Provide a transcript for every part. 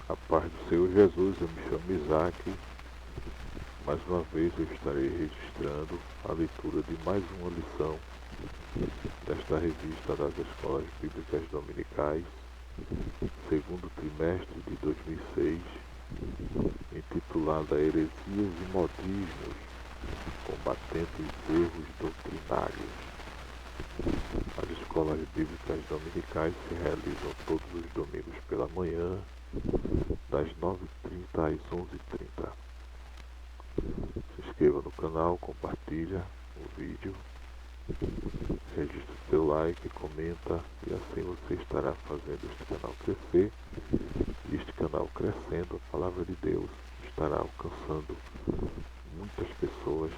A paz do Senhor Jesus, eu me chamo Isaac. Mais uma vez eu estarei registrando a leitura de mais uma lição desta revista das Escolas Bíblicas Dominicais, segundo trimestre de 2006, intitulada Heresias e Modismos, combatendo os erros doutrinários. As escolas bíblicas dominicais se realizam todos os domingos pela manhã, das 9h30 às 11h30. Se inscreva no canal, compartilha o vídeo, registre seu like, comenta e assim você estará fazendo este canal crescer. E este canal crescendo, a palavra de Deus estará alcançando muitas pessoas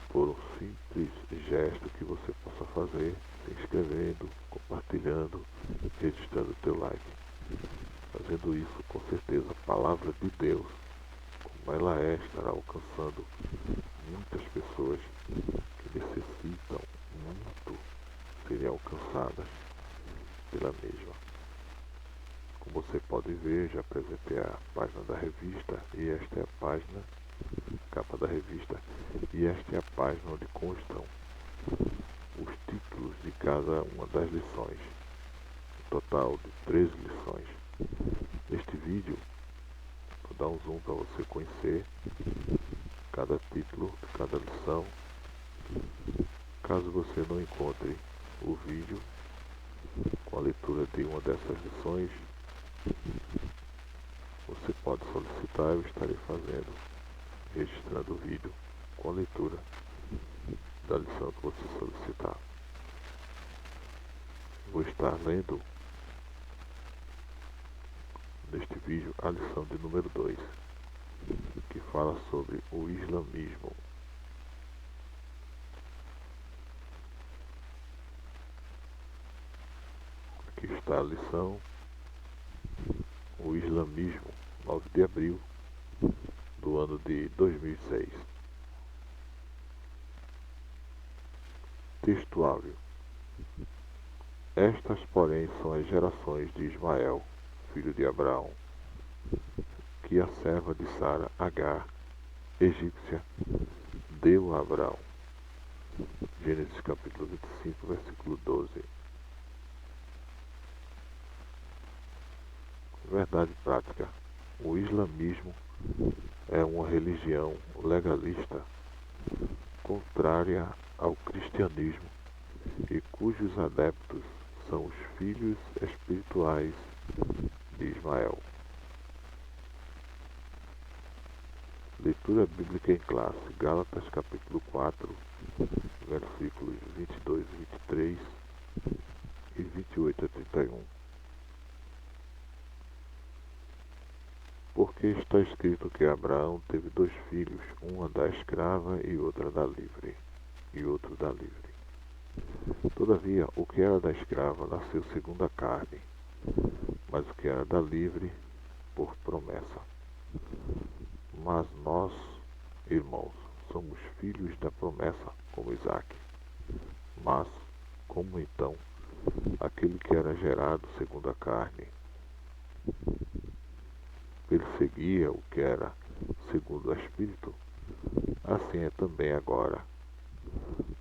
por um simples gesto que você possa fazer, se inscrevendo, compartilhando, registrando seu like. Fazendo isso, com certeza, a palavra de Deus, como ela é, estará alcançando muitas pessoas que necessitam muito serem alcançadas pela mesma. Como você pode ver, já apresentei a página da revista e esta é a página, capa da revista, e esta é a página onde constam os títulos de cada uma das lições, um total de 13 lições. Neste vídeo, vou dar um zoom para você conhecer cada título de cada lição. Caso você não encontre o vídeo com a leitura de uma dessas lições, você pode solicitar, eu estarei fazendo, registrando o vídeo com a leitura da lição que você solicitar. Vou estar lendo neste vídeo a lição de número 2, que fala sobre o islamismo. Aqui está a lição, o islamismo, 9 de abril do ano de 2006. Texto áudio. Estas, porém, são as gerações de Ismael, filho de Abraão, que a serva de Sara, Agar, egípcia, deu a Abraão. Gênesis capítulo 25, versículo 12. Verdade prática. O islamismo é uma religião legalista, contrária ao cristianismo e cujos adeptos são os filhos espirituais de Ismael. Leitura bíblica em classe, Gálatas capítulo 4, versículos 22 e 23 e 28 a 31. Porque está escrito que Abraão teve 2 filhos, uma da escrava e outra da livre, e outro da livre. Todavia, o que era da escrava nasceu segundo a carne, mas o que era da livre, por promessa. Mas nós, irmãos, somos filhos da promessa, como Isaque. Mas, como então, aquele que era gerado segundo a carne perseguia o que era segundo o Espírito, assim é também agora.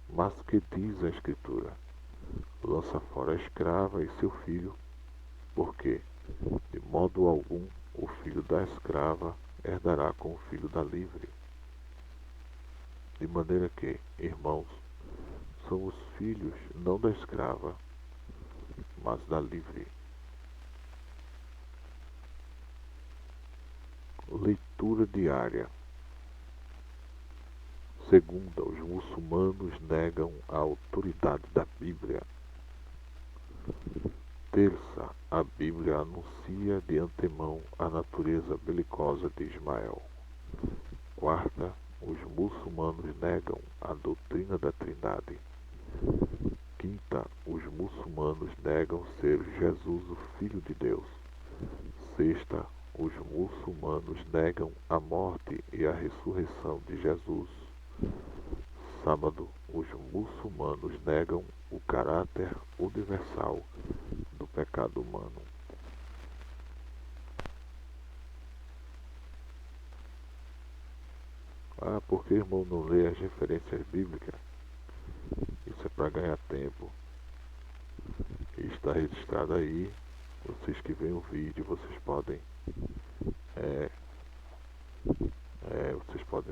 Mas que diz a Escritura? Lança fora a escrava e seu filho, porque, de modo algum, o filho da escrava herdará com o filho da livre. De maneira que, irmãos, somos filhos não da escrava, mas da livre. Leitura diária. Segunda, os muçulmanos negam a autoridade da Bíblia. Terça, a Bíblia anuncia de antemão a natureza belicosa de Ismael. Quarta, os muçulmanos negam a doutrina da Trindade. Quinta, os muçulmanos negam ser Jesus o Filho de Deus. Sexta, os muçulmanos negam a morte e a ressurreição de Jesus. Sábado, os muçulmanos negam o caráter universal do pecado humano. Porque, irmão, não lê as referências bíblicas? Isso é para ganhar tempo. E está registrado aí. Vocês que veem o vídeo, vocês podem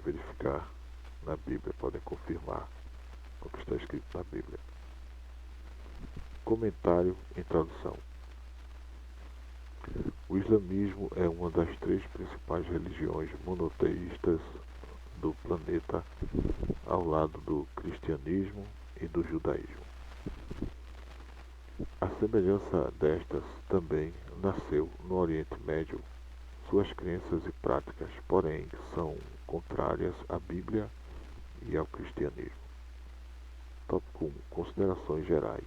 verificar na Bíblia, podem confirmar o que está escrito na Bíblia. Comentário em tradução. O islamismo é uma das 3 principais religiões monoteístas do planeta, ao lado do cristianismo e do judaísmo. A semelhança destas também nasceu no Oriente Médio. Suas crenças e práticas, porém, são contrárias à Bíblia e ao cristianismo. Tópico 1. Considerações gerais.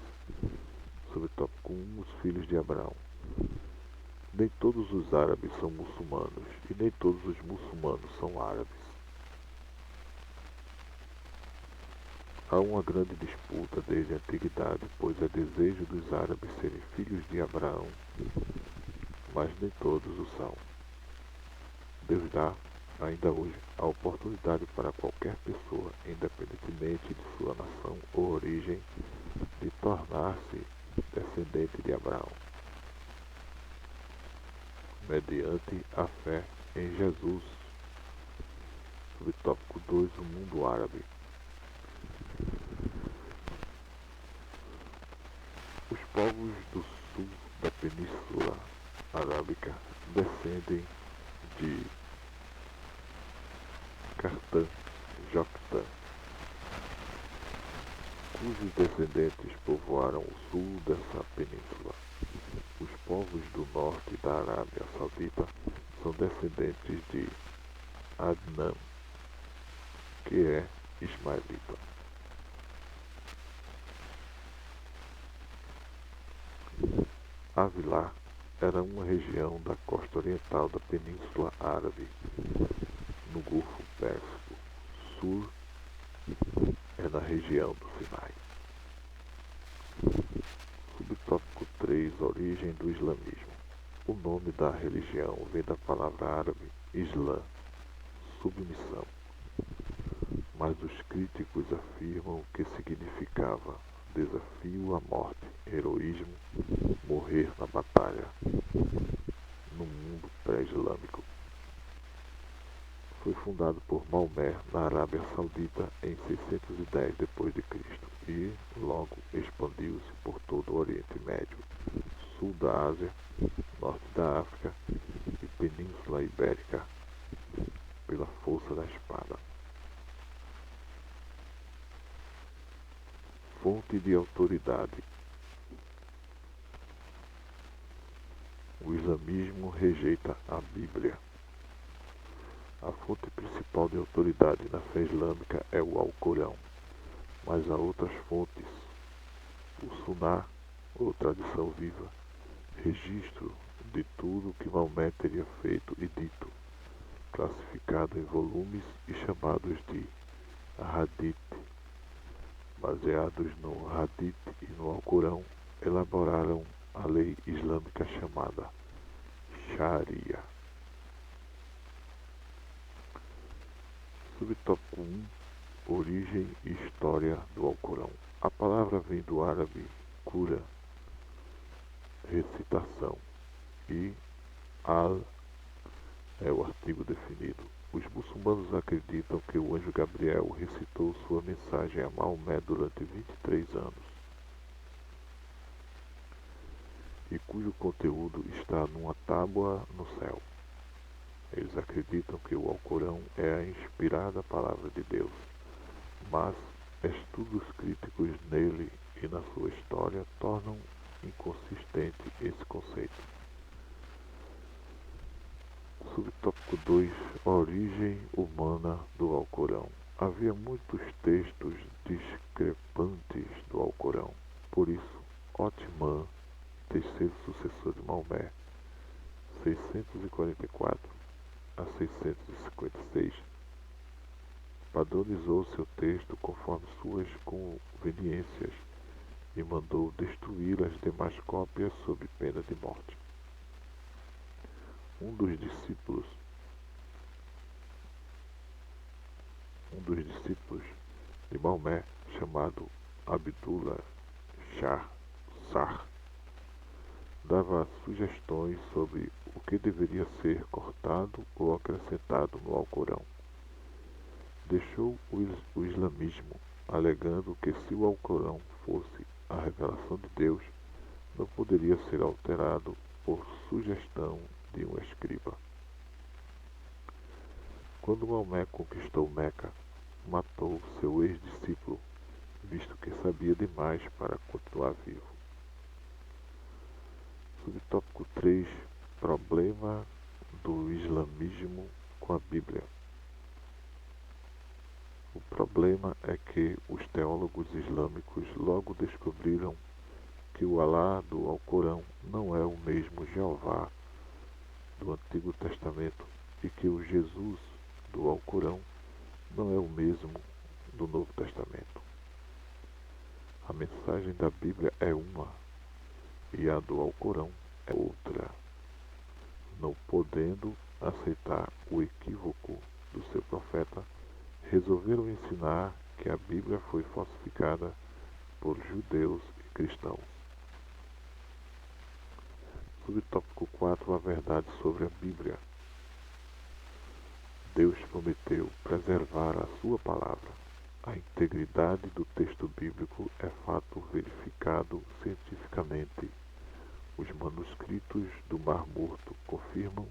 Subtópico 1. Os filhos de Abraão. Nem todos os árabes são muçulmanos, e nem todos os muçulmanos são árabes. Há uma grande disputa desde a antiguidade, pois é desejo dos árabes serem filhos de Abraão, mas nem todos o são. Deus dá, ainda hoje, a oportunidade para qualquer pessoa, independentemente de sua nação ou origem, de tornar-se descendente de Abraão, mediante a fé em Jesus. Subtópico 2. O mundo árabe. Os povos do sul da Península Arábica descendem de Cartã, Joctã, cujos descendentes povoaram o sul dessa península. Os povos do norte da Arábia Saudita são descendentes de Adnã, que é ismaelita. Avilá era uma região da costa oriental da Península Árabe, no Golfo Pérsico. Sur é na região do Sinai. Subtópico 3. Origem do islamismo. O nome da religião vem da palavra árabe Islã, submissão, mas os críticos afirmam que significava desafio à morte, heroísmo, morrer na batalha, no mundo pré-islâmico. Foi fundado por Maomé na Arábia Saudita em 610 d.C. e logo expandiu-se por todo o Oriente Médio, sul da Ásia, norte da África e Península Ibérica pela força da espada. Fonte de autoridade. O islamismo rejeita a Bíblia. A fonte principal de autoridade na fé islâmica é o Alcorão, mas há outras fontes. O Suná, ou tradição viva, registro de tudo que Maomé teria feito e dito, classificado em volumes e chamados de Hadith. Baseados no Hadith e no Alcorão, elaboraram a lei islâmica chamada Sharia. Subtópico 1. Origem e história do Alcorão. A palavra vem do árabe cura, recitação, e al é o artigo definido. Os muçulmanos acreditam que o anjo Gabriel recitou sua mensagem a Maomé durante 23 anos, e cujo conteúdo está numa tábua no céu. Eles acreditam que o Alcorão é a inspirada palavra de Deus, mas estudos críticos nele e na sua história tornam inconsistente esse conceito. Subtópico 2. Origem humana do Alcorão. Havia muitos textos discrepantes do Alcorão, por isso Othman, terceiro sucessor de Maomé, 644 a 656, padronizou seu texto conforme suas conveniências e mandou destruir as demais cópias sob pena de morte. Um dos dava sugestões sobre o que deveria ser cortado ou acrescentado no Alcorão. Deixou o islamismo, alegando que se o Alcorão fosse a revelação de Deus, não poderia ser alterado por sugestão de um escriba. Quando Maomé conquistou Meca, matou seu ex-discípulo, visto que sabia demais para continuar vivo. Subtópico 3: Problema do islamismo com a Bíblia. O problema é que os teólogos islâmicos logo descobriram que o Alá do Alcorão não é o mesmo Jeová do Antigo Testamento e que o Jesus do Alcorão não é o mesmo do Novo Testamento. A mensagem da Bíblia é uma e a do Alcorão é outra. Não podendo aceitar o equívoco do seu profeta, resolveram ensinar que a Bíblia foi falsificada por judeus e cristãos. Subtópico 4: A verdade sobre a Bíblia. Deus prometeu preservar a sua palavra. A integridade do texto bíblico é fato verificado cientificamente. Os manuscritos do Mar Morto confirmam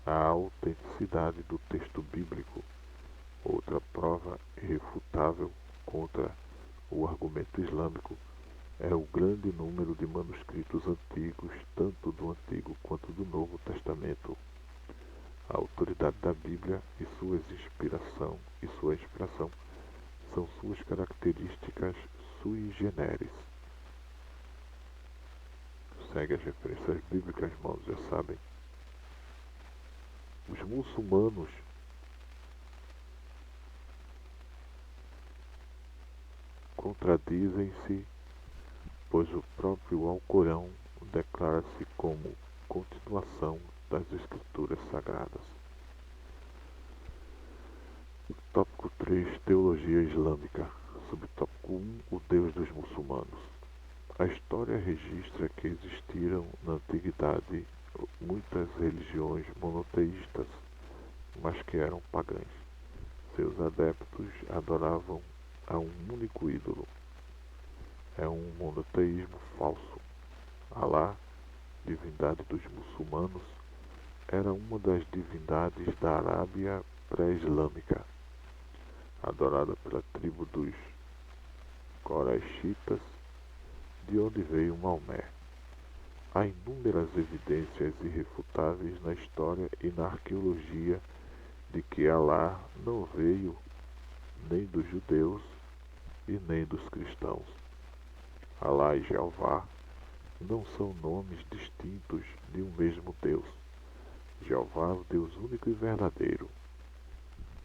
a autenticidade do texto bíblico. Outra prova irrefutável contra o argumento islâmico é o grande número de manuscritos antigos, tanto do Antigo quanto do Novo Testamento. A autoridade da Bíblia e sua inspiração são suas características sui generis. Segue as referências bíblicas, irmãos, já sabem. Os muçulmanos contradizem-se, pois o próprio Alcorão declara-se como continuação das Escrituras Sagradas. Tópico 3: Teologia Islâmica. Subtópico 1: O Deus dos muçulmanos. A história registra que existiram na antiguidade muitas religiões monoteístas, mas que eram pagãs. Seus adeptos adoravam a um único ídolo. É um monoteísmo falso. Alá, divindade dos muçulmanos, era uma das divindades da Arábia pré-islâmica, adorada pela tribo dos Coraxitas, de onde veio Maomé. Há inúmeras evidências irrefutáveis na história e na arqueologia de que Alá não veio nem dos judeus e nem dos cristãos. Alá e Jeová não são nomes distintos de um mesmo Deus. Jeová é o Deus único e verdadeiro,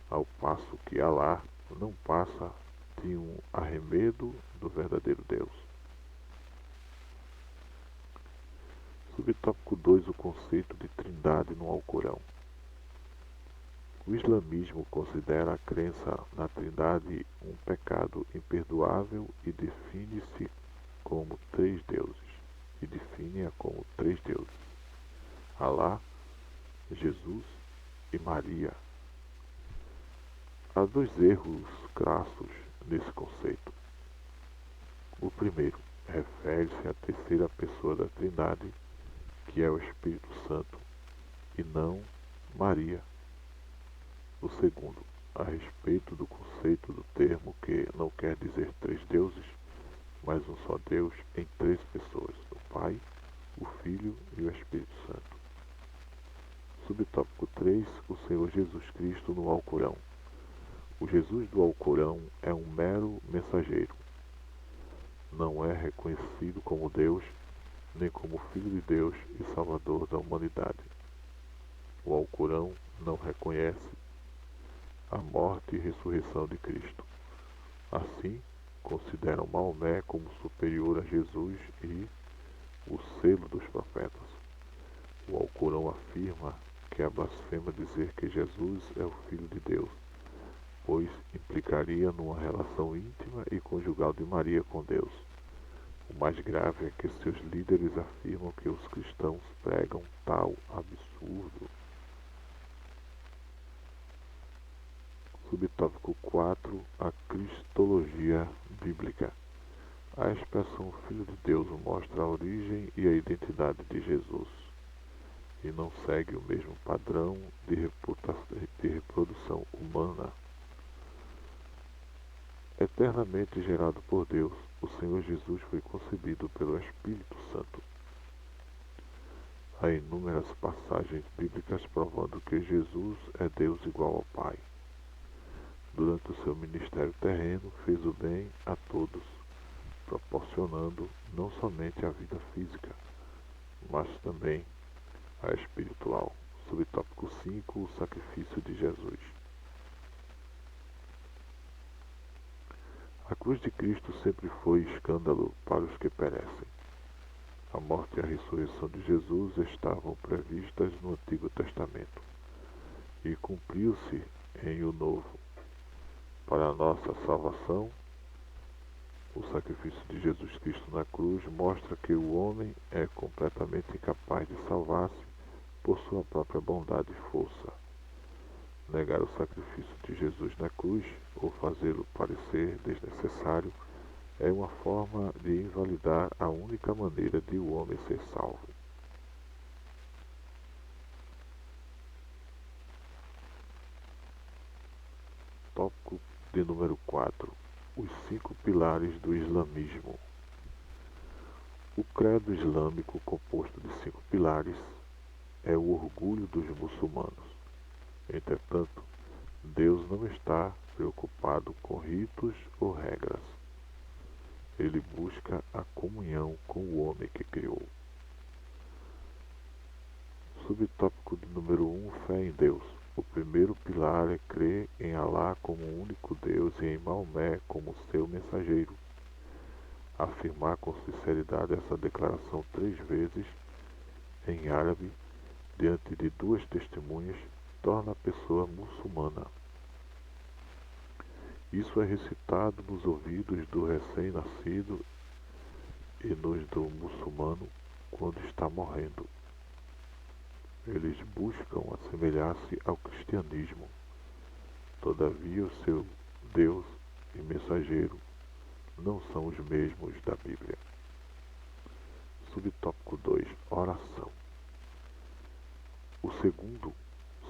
ao passo que Alá não passa de um arremedo do verdadeiro Deus. Subtópico 2: O conceito de trindade no Alcorão. O islamismo considera a crença na trindade um pecado imperdoável e define-a como três deuses. Alá, Jesus e Maria. Há dois erros crassos nesse conceito. O primeiro refere-se à terceira pessoa da Trindade, que é o Espírito Santo, e não Maria. O segundo, a respeito do conceito do termo que não quer dizer três deuses, mas um só Deus em três pessoas, o Pai, o Filho e o Espírito Santo. Subtópico 3: O Senhor Jesus Cristo no Alcorão. O Jesus do Alcorão é um mero mensageiro. Não é reconhecido como Deus, nem como Filho de Deus e Salvador da humanidade. O Alcorão não reconhece a morte e ressurreição de Cristo. Assim, consideram Maomé como superior a Jesus e o selo dos profetas. O Alcorão afirma que é blasfema dizer que Jesus é o Filho de Deus, pois implicaria numa relação íntima e conjugal de Maria com Deus. O mais grave é que seus líderes afirmam que os cristãos autoridade de Jesus e não segue o mesmo padrão de reprodução humana. Eternamente gerado por Deus, o Senhor Jesus foi concebido pelo Espírito Santo. Há inúmeras passagens bíblicas provando que Jesus é Deus igual ao Pai. Durante o seu ministério terreno, fez o bem a todos, proporcionando não somente a vida física, mas também a espiritual. Subtópico 5, o sacrifício de Jesus. A cruz de Cristo sempre foi escândalo para os que perecem. A morte e a ressurreição de Jesus estavam previstas no Antigo Testamento e cumpriu-se em o Novo. Para a nossa salvação, o sacrifício de Jesus Cristo na cruz mostra que o homem é completamente incapaz de salvar-se por sua própria bondade e força. Negar o sacrifício de Jesus na cruz, ou fazê-lo parecer desnecessário, é uma forma de invalidar a única maneira de o homem ser salvo. Tópico de número 4. Os 5 pilares do islamismo. O credo islâmico, composto de 5 pilares, é o orgulho dos muçulmanos. Entretanto, Deus não está preocupado com ritos ou regras. Ele busca a comunhão com o homem que criou. Subtópico de número 1, fé em Deus. O primeiro pilar é crer em Alá como o único Deus e em Maomé como seu mensageiro. Afirmar com sinceridade essa declaração 3 vezes, em árabe, diante de 2 testemunhas, torna a pessoa muçulmana. Isso é recitado nos ouvidos do recém-nascido e nos do muçulmano quando está morrendo. Eles buscam assemelhar-se ao cristianismo. Todavia, o seu Deus e mensageiro não são os mesmos da Bíblia. Subtópico 2. Oração. O segundo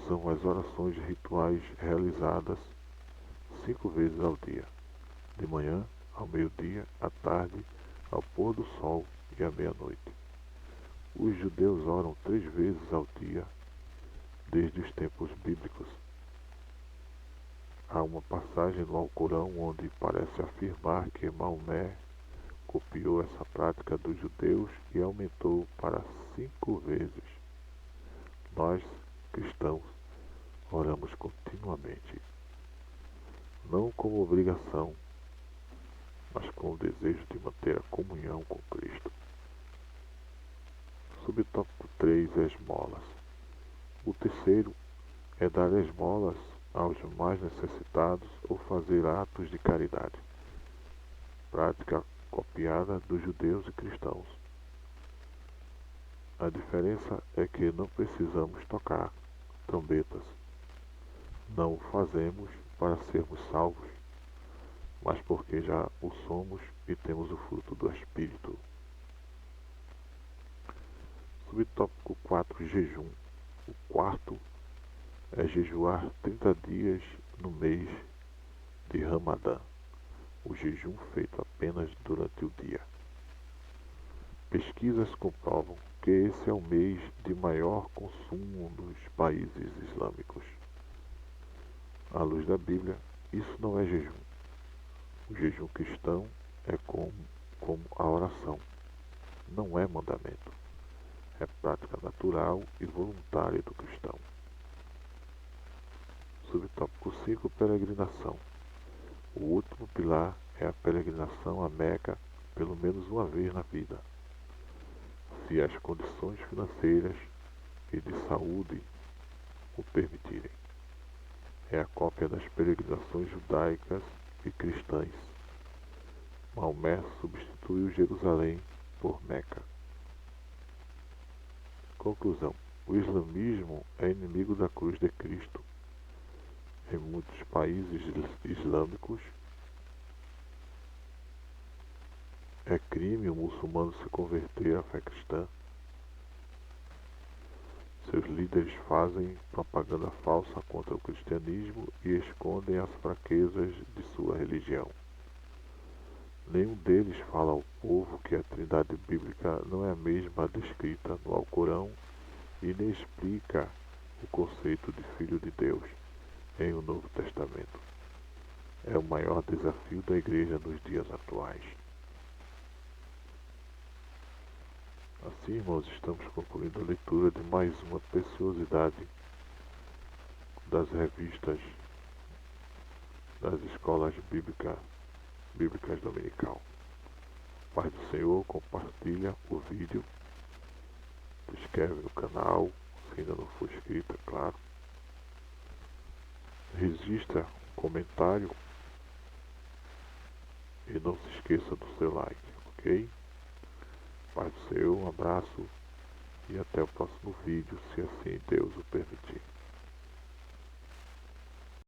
são as orações rituais realizadas 5 vezes ao dia, de manhã, ao meio-dia, à tarde, ao pôr do sol e à meia-noite. Os judeus oram 3 vezes ao dia, desde os tempos bíblicos. Há uma passagem no Alcorão onde parece afirmar que Maomé copiou essa prática dos judeus e aumentou para 5 vezes. Nós, cristãos, oramos continuamente, não como obrigação, mas com o desejo de manter a comunhão com Cristo. Subtópico 3. Esmolas. O terceiro é dar esmolas aos mais necessitados ou fazer atos de caridade, prática copiada dos judeus e cristãos. A diferença é que não precisamos tocar trombetas. Não o fazemos para sermos salvos, mas porque já o somos e temos o fruto do Espírito. Subtópico 4. Jejum. O quarto é jejuar 30 dias no mês de Ramadã, o jejum feito apenas durante o dia. Pesquisas comprovam que esse é o mês de maior consumo nos países islâmicos. À luz da Bíblia, isso não é jejum. O jejum cristão é como a oração. Não é mandamento. É prática natural e voluntária do cristão. Subtópico 5. Peregrinação. O último pilar é a peregrinação a Meca pelo menos uma vez na vida, se as condições financeiras e de saúde o permitirem. É a cópia das peregrinações judaicas e cristãs. Maomé substituiu Jerusalém por Meca. Conclusão. O islamismo é inimigo da cruz de Cristo. Em muitos países islâmicos, é crime o muçulmano se converter à fé cristã. Seus líderes fazem propaganda falsa contra o cristianismo e escondem as fraquezas de sua religião. Nenhum deles fala ao povo que a Trindade bíblica não é a mesma descrita no Alcorão e nem explica o conceito de Filho de Deus em o Novo Testamento. É o maior desafio da Igreja nos dias atuais. Assim, irmãos, estamos concluindo a leitura de mais uma preciosidade das revistas das escolas bíblicas dominical. Paz do Senhor, compartilha o vídeo, se inscreve no canal, se ainda não for inscrito, é claro. Registra um comentário e não se esqueça do seu like, ok? Paz do Senhor, um abraço e até o próximo vídeo, se assim Deus o permitir.